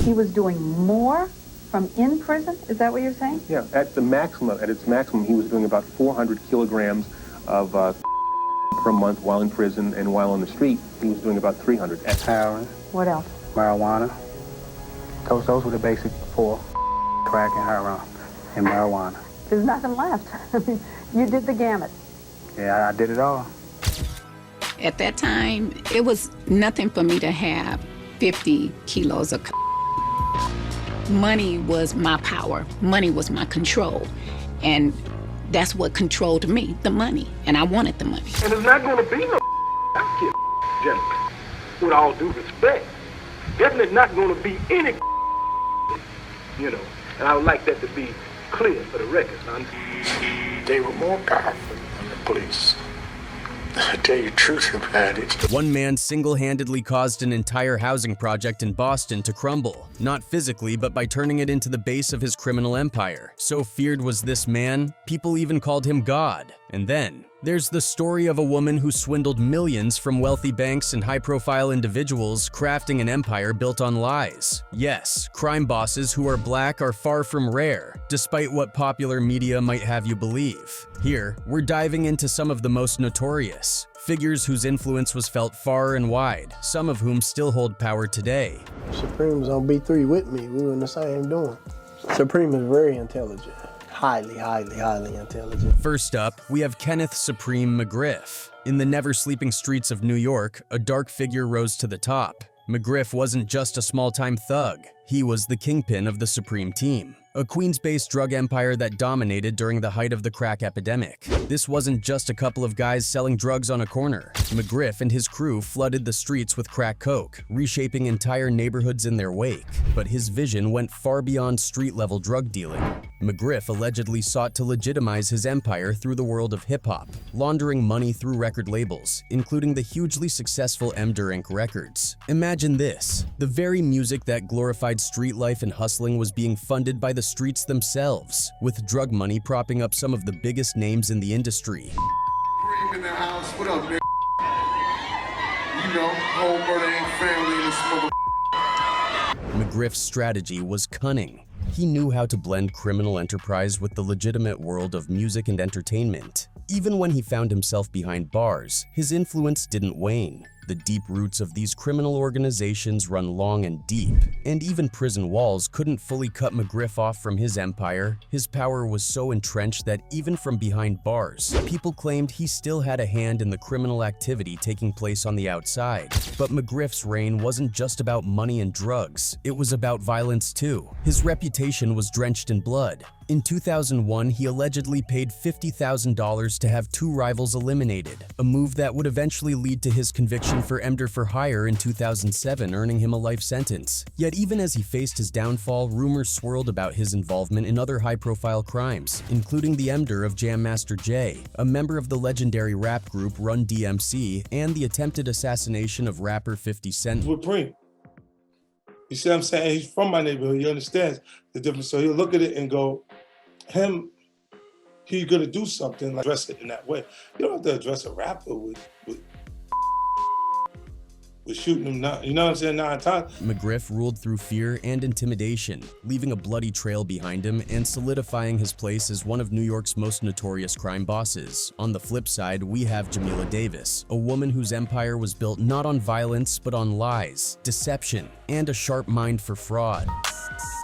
He was doing more from in prison? Is that what you're saying? Yeah, at its maximum, he was doing about 400 kilograms of per month while in prison, and while on the street, he was doing about 300. Heroin. What else? Marijuana. Those were the basic four: crack and heroin and marijuana. There's nothing left. I mean, you did the gamut. Yeah, I did it all. At that time, it was nothing for me to have 50 kilos of money was my power. Money was my control. And that's what controlled me, the money. And I wanted the money. And there's not going to be no kid, Jennifer, with all due respect. Definitely not going to be any you know. And I would like that to be clear for the record, son. They were more powerful than the police. I tell you the truth about it. One man single-handedly caused an entire housing project in Boston to crumble, not physically, but by turning it into the base of his criminal empire. So feared was this man, people even called him God. And then, there's the story of a woman who swindled millions from wealthy banks and high-profile individuals, crafting an empire built on lies. Yes, crime bosses who are black are far from rare, despite what popular media might have you believe. Here, we're diving into some of the most notorious, figures whose influence was felt far and wide, some of whom still hold power today. Supreme was on B3 with me. We were in the same dorm. Supreme is very intelligent. Highly intelligent. First up, we have Kenneth Supreme McGriff. In the never-sleeping streets of New York, a dark figure rose to the top. McGriff wasn't just a small-time thug. He was the kingpin of the Supreme Team, a Queens-based drug empire that dominated during the height of the crack epidemic. This wasn't just a couple of guys selling drugs on a corner. McGriff and his crew flooded the streets with crack coke, reshaping entire neighborhoods in their wake. But his vision went far beyond street-level drug dealing. McGriff allegedly sought to legitimize his empire through the world of hip-hop, laundering money through record labels, including the hugely successful Inc. Records. Imagine this: the very music that glorified street life and hustling was being funded by the streets themselves, with drug money propping up some of the biggest names in the industry. Cream in the house. What up, man? You know, whole brother ain't family in this mother. McGriff's strategy was cunning. He knew how to blend criminal enterprise with the legitimate world of music and entertainment. Even when he found himself behind bars, his influence didn't wane. The deep roots of these criminal organizations run long and deep, and even prison walls couldn't fully cut McGriff off from his empire. His power was so entrenched that even from behind bars, people claimed he still had a hand in the criminal activity taking place on the outside. But McGriff's reign wasn't just about money and drugs, it was about violence too. His reputation was drenched in blood. In 2001, he allegedly paid $50,000 to have two rivals eliminated, a move that would eventually lead to his conviction for murder for hire in 2007, earning him a life sentence. Yet even as he faced his downfall, rumors swirled about his involvement in other high-profile crimes, including the murder of Jam Master Jay, a member of the legendary rap group Run DMC, and the attempted assassination of rapper 50 Cent. With Preem. You see what I'm saying? He's from my neighborhood. He understands the difference. So he'll look at it and go, he's gonna do something, like address it in that way. You don't have to address a rapper with shooting him, you know what I'm saying, 9 times. McGriff ruled through fear and intimidation, leaving a bloody trail behind him and solidifying his place as one of New York's most notorious crime bosses. On the flip side, we have Jamila Davis, a woman whose empire was built not on violence, but on lies, deception, and a sharp mind for fraud.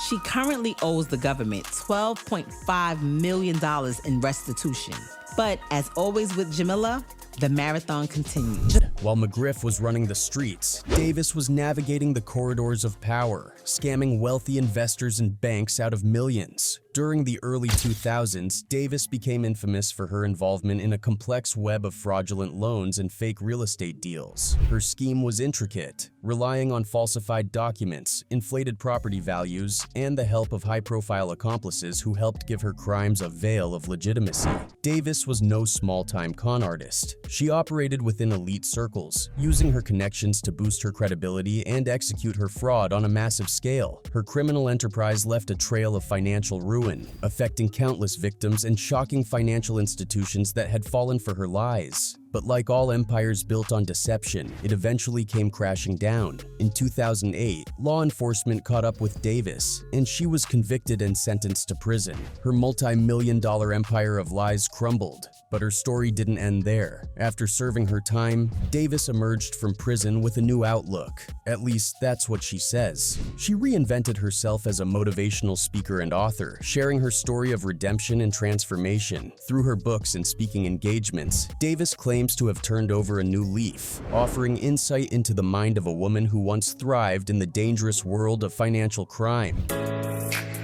She currently owes the government $12.5 million in restitution. But as always with Jamila, the marathon continues. While McGriff was running the streets, Davis was navigating the corridors of power, scamming wealthy investors and banks out of millions. During the early 2000s, Davis became infamous for her involvement in a complex web of fraudulent loans and fake real estate deals. Her scheme was intricate, relying on falsified documents, inflated property values, and the help of high-profile accomplices who helped give her crimes a veil of legitimacy. Davis was no small-time con artist. She operated within elite circles, using her connections to boost her credibility and execute her fraud on a massive scale. Her criminal enterprise left a trail of financial ruin, affecting countless victims and shocking financial institutions that had fallen for her lies. But like all empires built on deception, it eventually came crashing down. In 2008, law enforcement caught up with Davis, and she was convicted and sentenced to prison. Her multi-million-dollar empire of lies crumbled. But her story didn't end there. After serving her time, Davis emerged from prison with a new outlook. At least, that's what she says. She reinvented herself as a motivational speaker and author, sharing her story of redemption and transformation. Through her books and speaking engagements, Davis claims to have turned over a new leaf, offering insight into the mind of a woman who once thrived in the dangerous world of financial crime.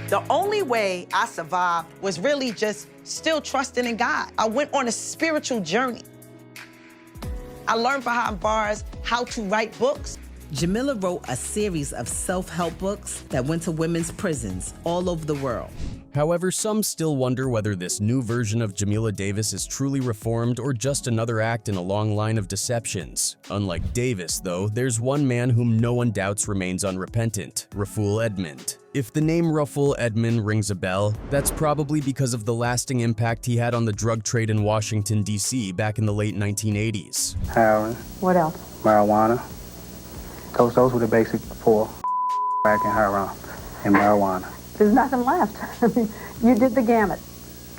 The only way I survived was really just still trusting in God. I went on a spiritual journey. I learned behind bars how to write books. Jamila wrote a series of self-help books that went to women's prisons all over the world. However, some still wonder whether this new version of Jamila Davis is truly reformed or just another act in a long line of deceptions. Unlike Davis, though, there's one man whom no one doubts remains unrepentant, Rayful Edmond. If the name Rayful Edmond rings a bell, that's probably because of the lasting impact he had on the drug trade in Washington, D.C. back in the late 1980s. Heroin. What else? Marijuana. Those were the basic four: crack and heroin and marijuana. There's nothing left. I mean, you did the gamut.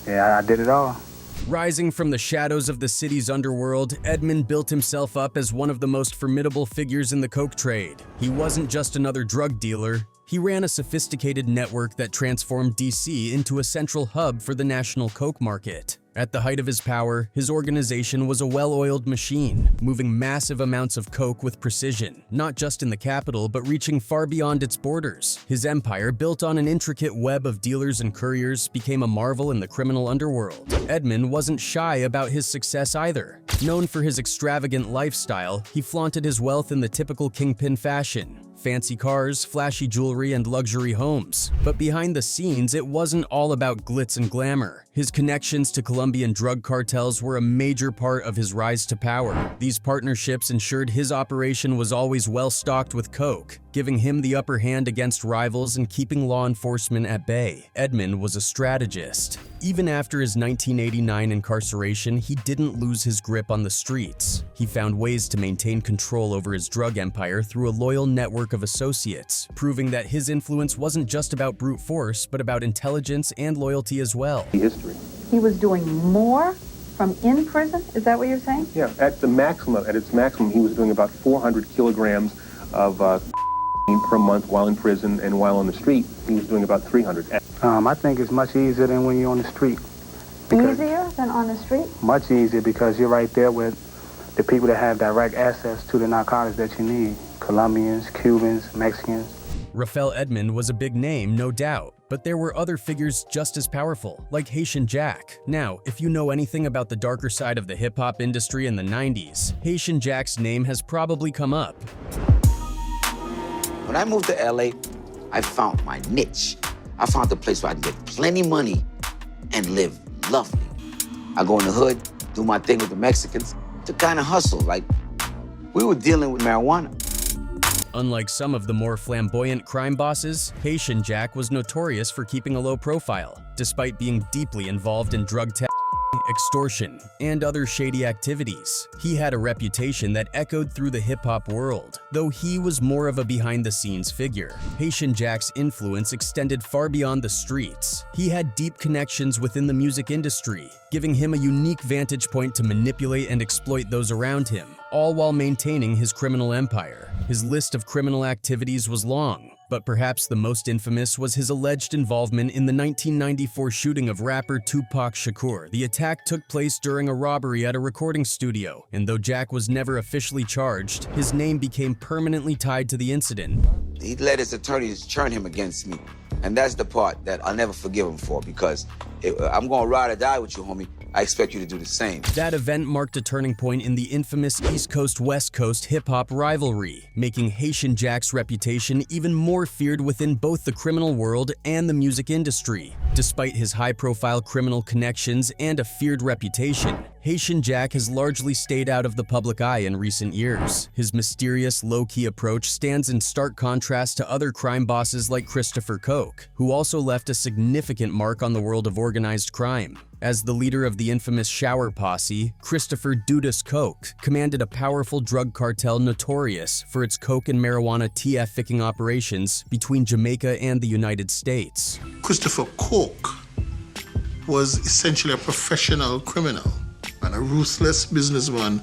Yeah, I did it all. Rising from the shadows of the city's underworld, Edmond built himself up as one of the most formidable figures in the coke trade. He wasn't just another drug dealer. He ran a sophisticated network that transformed DC into a central hub for the national coke market. At the height of his power, his organization was a well-oiled machine, moving massive amounts of coke with precision, not just in the capital, but reaching far beyond its borders. His empire, built on an intricate web of dealers and couriers, became a marvel in the criminal underworld. Edmond wasn't shy about his success either. Known for his extravagant lifestyle, he flaunted his wealth in the typical kingpin fashion. Fancy cars, flashy jewelry, and luxury homes. But behind the scenes, it wasn't all about glitz and glamour. His connections to Colombian drug cartels were a major part of his rise to power. These partnerships ensured his operation was always well-stocked with coke, giving him the upper hand against rivals and keeping law enforcement at bay. Edmond was a strategist. Even after his 1989 incarceration, he didn't lose his grip on the streets. He found ways to maintain control over his drug empire through a loyal network of associates, proving that his influence wasn't just about brute force, but about intelligence and loyalty as well. History. He was doing more from in prison? Is that what you're saying? Yeah, at its maximum, he was doing about 400 kilograms of per month while in prison, and while on the street, he was doing about 300. I think it's much easier than when you're on the street. Easier than on the street? Much easier because you're right there with the people that have direct access to the narcotics that you need. Colombians, Cubans, Mexicans. Rayful Edmond was a big name, no doubt, but there were other figures just as powerful, like Haitian Jack. Now, if you know anything about the darker side of the hip-hop industry in the 90s, Haitian Jack's name has probably come up. When I moved to LA, I found my niche. I found a place where I can get plenty money and live lovely. I go in the hood, do my thing with the Mexicans to kind of hustle. Like, we were dealing with marijuana. Unlike some of the more flamboyant crime bosses, Haitian Jack was notorious for keeping a low profile, despite being deeply involved in drug extortion, and other shady activities. He had a reputation that echoed through the hip-hop world, though he was more of a behind-the-scenes figure. Haitian Jack's influence extended far beyond the streets. He had deep connections within the music industry, giving him a unique vantage point to manipulate and exploit those around him, all while maintaining his criminal empire. His list of criminal activities was long, but perhaps the most infamous was his alleged involvement in the 1994 shooting of rapper Tupac Shakur. The attack took place during a robbery at a recording studio, and though Jack was never officially charged, his name became permanently tied to the incident. He let his attorneys turn him against me, and that's the part that I'll never forgive him for, because I'm gonna ride or die with you, homie. I expect you to do the same. That event marked a turning point in the infamous East Coast-West Coast hip-hop rivalry, making Haitian Jack's reputation even more feared within both the criminal world and the music industry. Despite his high-profile criminal connections and a feared reputation, Haitian Jack has largely stayed out of the public eye in recent years. His mysterious, low-key approach stands in stark contrast to other crime bosses like Christopher Koch, who also left a significant mark on the world of organized crime. As the leader of the infamous Shower Posse, Christopher Dudus Coke commanded a powerful drug cartel notorious for its coke and marijuana trafficking operations between Jamaica and the United States. Christopher Coke was essentially a professional criminal and a ruthless businessman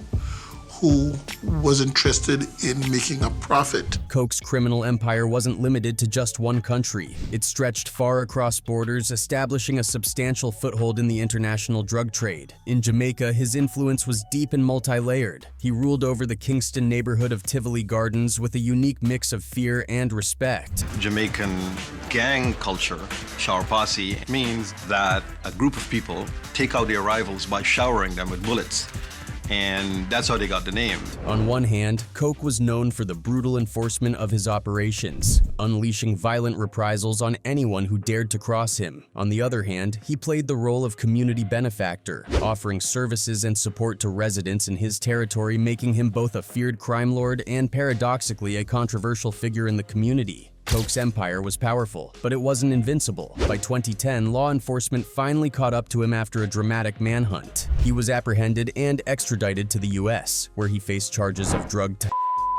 who was interested in making a profit. Coke's criminal empire wasn't limited to just one country. It stretched far across borders, establishing a substantial foothold in the international drug trade. In Jamaica, his influence was deep and multi-layered. He ruled over the Kingston neighborhood of Tivoli Gardens with a unique mix of fear and respect. Jamaican gang culture, shower posse, means that a group of people take out their rivals by showering them with bullets. And that's how they got the name. On one hand, Coke was known for the brutal enforcement of his operations, unleashing violent reprisals on anyone who dared to cross him. On the other hand, he played the role of community benefactor, offering services and support to residents in his territory, making him both a feared crime lord and paradoxically a controversial figure in the community. Coke's empire was powerful, but it wasn't invincible. By 2010, law enforcement finally caught up to him after a dramatic manhunt. He was apprehended and extradited to the US, where he faced charges of drug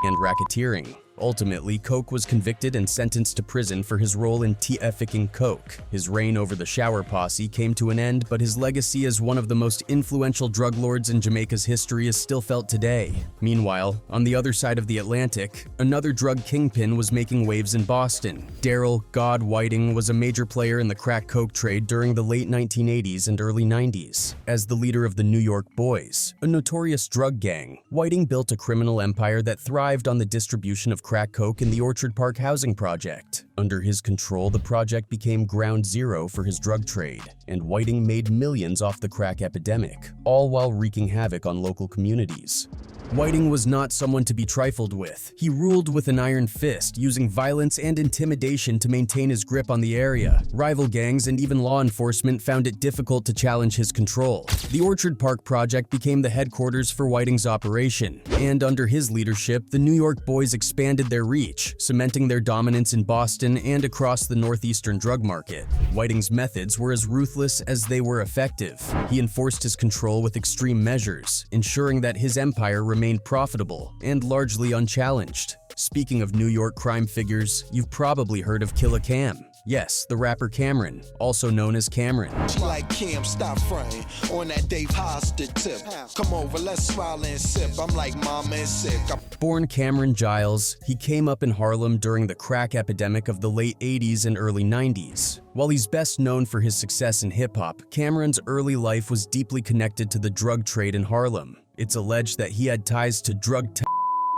and racketeering. Ultimately, Coke was convicted and sentenced to prison for his role in trafficking coke. His reign over the Shower Posse came to an end, but his legacy as one of the most influential drug lords in Jamaica's history is still felt today. Meanwhile, on the other side of the Atlantic, another drug kingpin was making waves in Boston. Daryl God Whiting was a major player in the crack coke trade during the late 1980s and early 90s. As the leader of the New York Boys, a notorious drug gang, Whiting built a criminal empire that thrived on the distribution of crack coke in the Orchard Park housing project. Under his control, the project became ground zero for his drug trade, and Whiting made millions off the crack epidemic, all while wreaking havoc on local communities. Whiting was not someone to be trifled with. He ruled with an iron fist, using violence and intimidation to maintain his grip on the area. Rival gangs and even law enforcement found it difficult to challenge his control. The Orchard Park project became the headquarters for Whiting's operation, and under his leadership, the New York Boys expanded their reach, cementing their dominance in Boston and across the northeastern drug market. Whiting's methods were as ruthless as they were effective. He enforced his control with extreme measures, ensuring that his empire remained profitable and largely unchallenged. Speaking of New York crime figures, you've probably heard of Killa Cam. Yes, the rapper Cameron, also known as Cameron. Like Cam, stop fronting on that Dave Hosted tip. Come over, let's smile and sip. I'm like mama and sick. Born Cameron Giles, he came up in Harlem during the crack epidemic of the late 80s and early 90s. While he's best known for his success in hip-hop, Cameron's early life was deeply connected to the drug trade in Harlem. It's alleged that he had ties to drug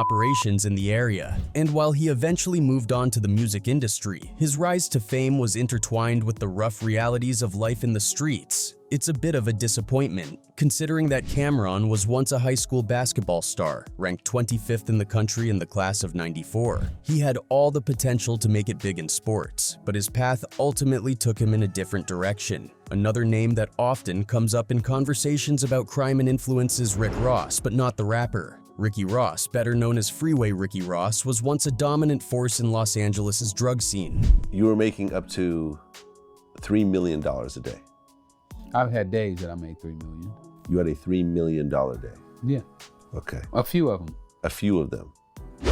operations in the area, and while he eventually moved on to the music industry, his rise to fame was intertwined with the rough realities of life in the streets. It's a bit of a disappointment, considering that Cameron was once a high school basketball star, ranked 25th in the country in the class of '94. He had all the potential to make it big in sports, but his path ultimately took him in a different direction. Another name that often comes up in conversations about crime and influence is Rick Ross, but not the rapper. Ricky Ross, better known as Freeway Ricky Ross, was once a dominant force in Los Angeles' drug scene. You were making up to $3 million a day. I've had days that I made $3 million. You had a $3 million day? Yeah. Okay. A few of them. A few of them.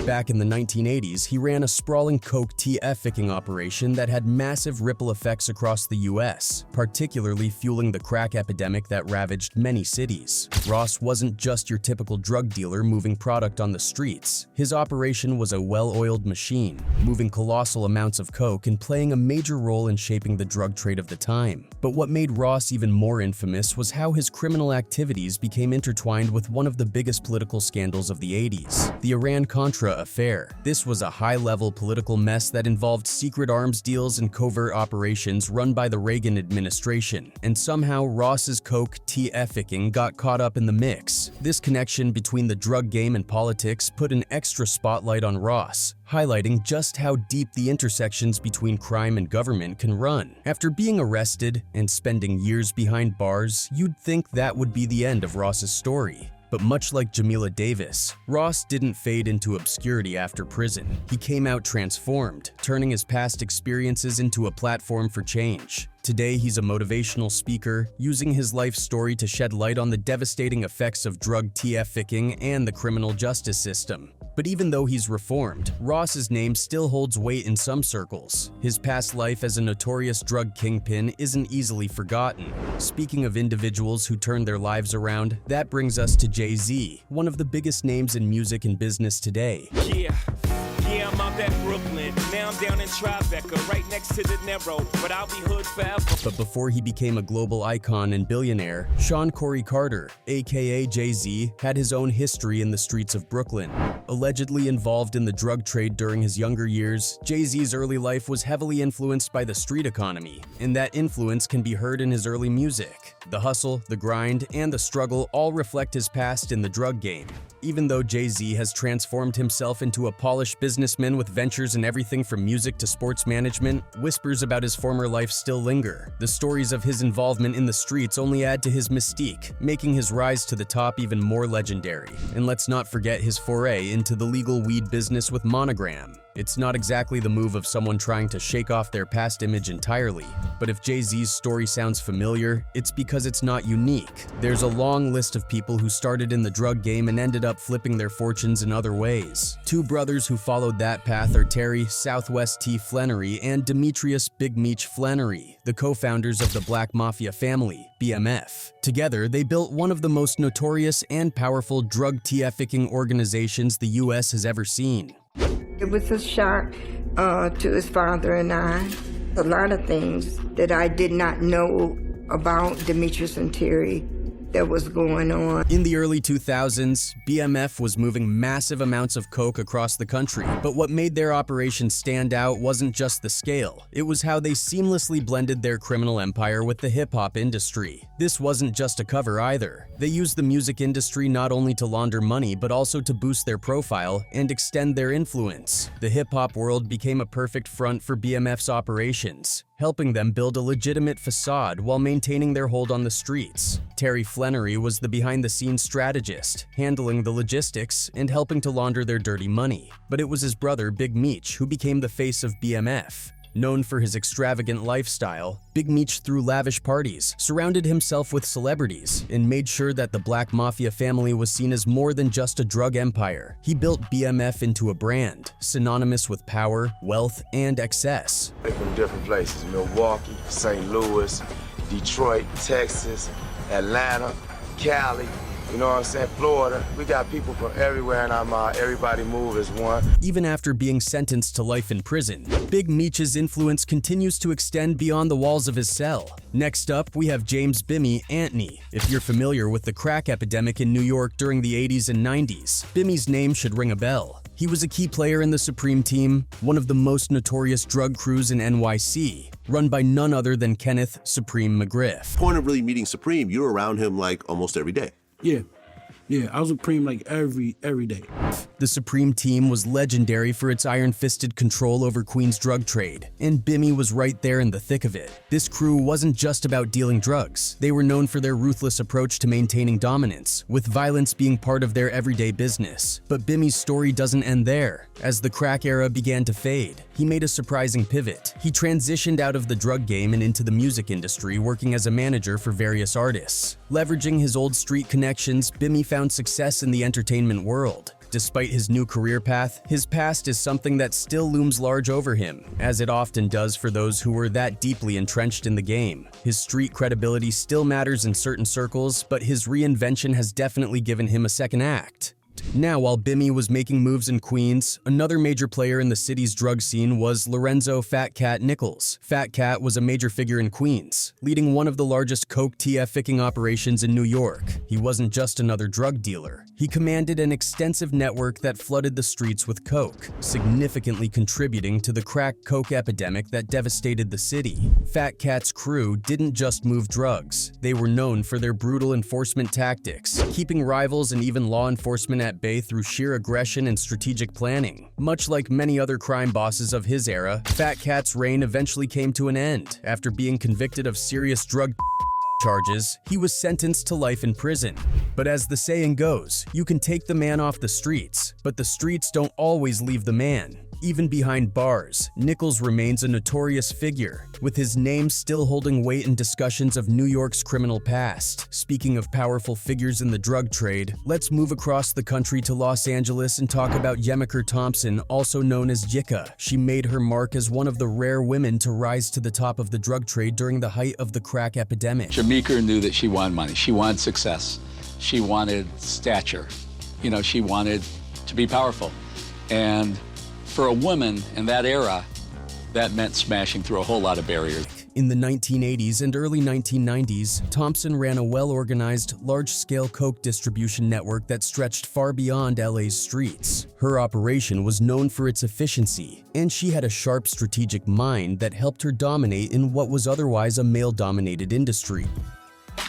Back in the 1980s, he ran a sprawling coke trafficking operation that had massive ripple effects across the US, particularly fueling the crack epidemic that ravaged many cities. Ross wasn't just your typical drug dealer moving product on the streets. His operation was a well-oiled machine, moving colossal amounts of coke and playing a major role in shaping the drug trade of the time. But what made Ross even more infamous was how his criminal activities became intertwined with one of the biggest political scandals of the 80s, the Iran-Contra affair. This was a high-level political mess that involved secret arms deals and covert operations run by the Reagan administration, and somehow Ross's coke trafficking got caught up in the mix. This connection between the drug game and politics put an extra spotlight on Ross, highlighting just how deep the intersections between crime and government can run. After being arrested and spending years behind bars, you'd think that would be the end of Ross's story. But much like Jamila Davis, Ross didn't fade into obscurity after prison. He came out transformed, turning his past experiences into a platform for change. Today, he's a motivational speaker, using his life story to shed light on the devastating effects of drug trafficking and the criminal justice system. But even though he's reformed, Ross's name still holds weight in some circles. His past life as a notorious drug kingpin isn't easily forgotten. Speaking of individuals who turned their lives around, that brings us to Jay-Z, one of the biggest names in music and business today. Yeah, I'm out at Brooklyn. Now I'm down in Tribeca, right next to the Narrow, but I'll be hood forever. But before he became a global icon and billionaire, Sean Corey Carter, aka Jay-Z, had his own history in the streets of Brooklyn. Allegedly involved in the drug trade during his younger years, Jay-Z's early life was heavily influenced by the street economy, and that influence can be heard in his early music. The hustle, the grind, and the struggle all reflect his past in the drug game. Even though Jay-Z has transformed himself into a polished businessman with ventures in everything from music to sports management, whispers about his former life still linger. The stories of his involvement in the streets only add to his mystique, making his rise to the top even more legendary. And let's not forget his foray into the legal weed business with Monogram. It's not exactly the move of someone trying to shake off their past image entirely, but if Jay-Z's story sounds familiar, it's because it's not unique. There's a long list of people who started in the drug game and ended up flipping their fortunes in other ways. Two brothers who followed that path are Terry Southwest T. Flannery and Demetrius Big Meech Flannery, the co-founders of the Black Mafia family, BMF. Together, they built one of the most notorious and powerful drug trafficking organizations the U.S. has ever seen. It was a shock to his father and I. A lot of things that I did not know about Demetrius and Terry that was going on. In the early 2000s, BMF was moving massive amounts of coke across the country, but what made their operation stand out wasn't just the scale. It was how they seamlessly blended their criminal empire with the hip-hop industry. This wasn't just a cover either. They used the music industry not only to launder money, but also to boost their profile and extend their influence. The hip-hop world became a perfect front for BMF's operations, helping them build a legitimate facade while maintaining their hold on the streets. Terry Flannery was the behind-the-scenes strategist, handling the logistics and helping to launder their dirty money. But it was his brother, Big Meech, who became the face of BMF. Known for his extravagant lifestyle, Big Meech threw lavish parties, surrounded himself with celebrities, and made sure that the Black Mafia family was seen as more than just a drug empire. He built BMF into a brand, synonymous with power, wealth, and excess. From different places, Milwaukee, St. Louis, Detroit, Texas, Atlanta, Cali, you know what I'm saying, Florida. We got people from everywhere, and everybody move as one. Even after being sentenced to life in prison, Big Meech's influence continues to extend beyond the walls of his cell. Next up, we have James Bimmy Antney. If you're familiar with the crack epidemic in New York during the 80s and 90s, Bimmy's name should ring a bell. He was a key player in the Supreme Team, one of the most notorious drug crews in NYC, run by none other than Kenneth Supreme McGriff. Point of really meeting Supreme, you're around him like almost every day. Yeah, I was with Supreme like every day. The Supreme Team was legendary for its iron-fisted control over Queens drug trade, and Bimmy was right there in the thick of it. This crew wasn't just about dealing drugs. They were known for their ruthless approach to maintaining dominance, with violence being part of their everyday business. But Bimmy's story doesn't end there. As the crack era began to fade, he made a surprising pivot. He transitioned out of the drug game and into the music industry, working as a manager for various artists. Leveraging his old street connections, Bimmy found success in the entertainment world. Despite his new career path, his past is something that still looms large over him, as it often does for those who were that deeply entrenched in the game. His street credibility still matters in certain circles, but his reinvention has definitely given him a second act. Now, while Bimmy was making moves in Queens, another major player in the city's drug scene was Lorenzo Fat Cat Nichols. Fat Cat was a major figure in Queens, leading one of the largest coke trafficking operations in New York. He wasn't just another drug dealer. He commanded an extensive network that flooded the streets with coke, significantly contributing to the crack coke epidemic that devastated the city. Fat Cat's crew didn't just move drugs. They were known for their brutal enforcement tactics, keeping rivals and even law enforcement at bay through sheer aggression and strategic planning. Much like many other crime bosses of his era, Fat Cat's reign eventually came to an end. After being convicted of serious drug charges, he was sentenced to life in prison. But as the saying goes, you can take the man off the streets, but the streets don't always leave the man. Even behind bars, Nichols remains a notorious figure, with his name still holding weight in discussions of New York's criminal past. Speaking of powerful figures in the drug trade, let's move across the country to Los Angeles and talk about Jemeker Thompson, also known as Jicka. She made her mark as one of the rare women to rise to the top of the drug trade during the height of the crack epidemic. Jemeker knew that she wanted money. She wanted success. She wanted stature. You know, she wanted to be powerful. And for a woman in that era, that meant smashing through a whole lot of barriers. In the 1980s and early 1990s, Thompson ran a well-organized, large-scale coke distribution network that stretched far beyond LA's streets. Her operation was known for its efficiency, and she had a sharp strategic mind that helped her dominate in what was otherwise a male-dominated industry.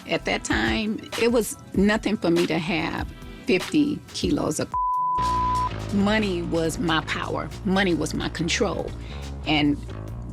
At that time, it was nothing for me to have 50 kilos of money was my power. Money was my control. And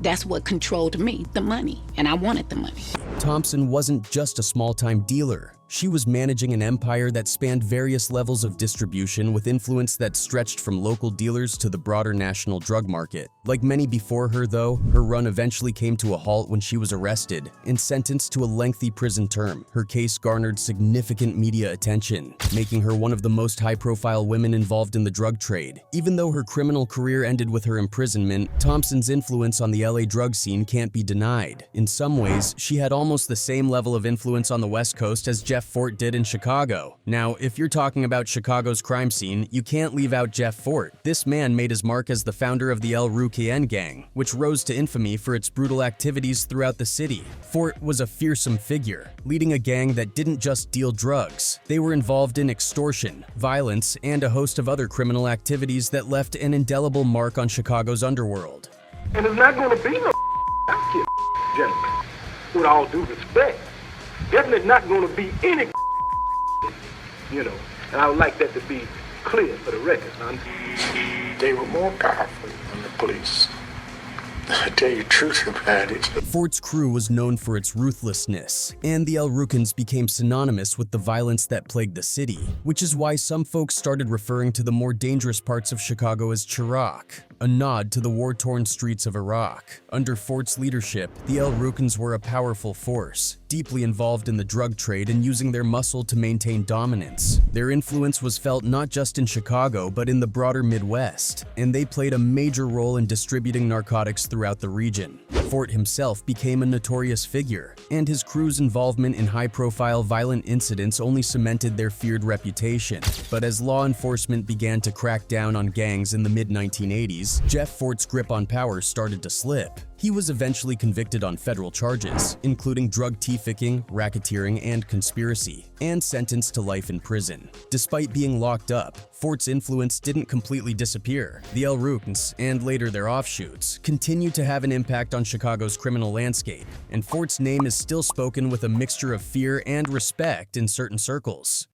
that's what controlled me, the money. And I wanted the money. Thompson wasn't just a small-time dealer. She was managing an empire that spanned various levels of distribution with influence that stretched from local dealers to the broader national drug market. Like many before her, though, her run eventually came to a halt when she was arrested and sentenced to a lengthy prison term. Her case garnered significant media attention, making her one of the most high-profile women involved in the drug trade. Even though her criminal career ended with her imprisonment, Thompson's influence on the LA drug scene can't be denied. In some ways, she had almost the same level of influence on the West Coast as Jeff Fort did in Chicago. Now, if you're talking about Chicago's crime scene, you can't leave out Jeff Fort. This man made his mark as the founder of the El Ruquien gang, which rose to infamy for its brutal activities throughout the city. Fort was a fearsome figure, leading a gang that didn't just deal drugs. They were involved in extortion, violence, and a host of other criminal activities that left an indelible mark on Chicago's underworld. And it's not going to be no kid, gentlemen, with all due respect. Definitely not going to be any, you know, and I would like that to be clear for the record. They were more powerful than the police. I tell you the truth about it. Fort's crew was known for its ruthlessness, and the El Rucans became synonymous with the violence that plagued the city, which is why some folks started referring to the more dangerous parts of Chicago as Chirac, a nod to the war-torn streets of Iraq. Under Fort's leadership, the El Rucans were a powerful force, deeply involved in the drug trade and using their muscle to maintain dominance. Their influence was felt not just in Chicago, but in the broader Midwest, and they played a major role in distributing narcotics throughout the region. Fort himself became a notorious figure, and his crew's involvement in high-profile violent incidents only cemented their feared reputation. But as law enforcement began to crack down on gangs in the mid-1980s, Jeff Fort's grip on power started to slip. He was eventually convicted on federal charges, including drug trafficking, racketeering, and conspiracy, and sentenced to life in prison. Despite being locked up, Fort's influence didn't completely disappear. The El Rucans, and later their offshoots, continued to have an impact on Chicago's criminal landscape, and Fort's name is still spoken with a mixture of fear and respect in certain circles.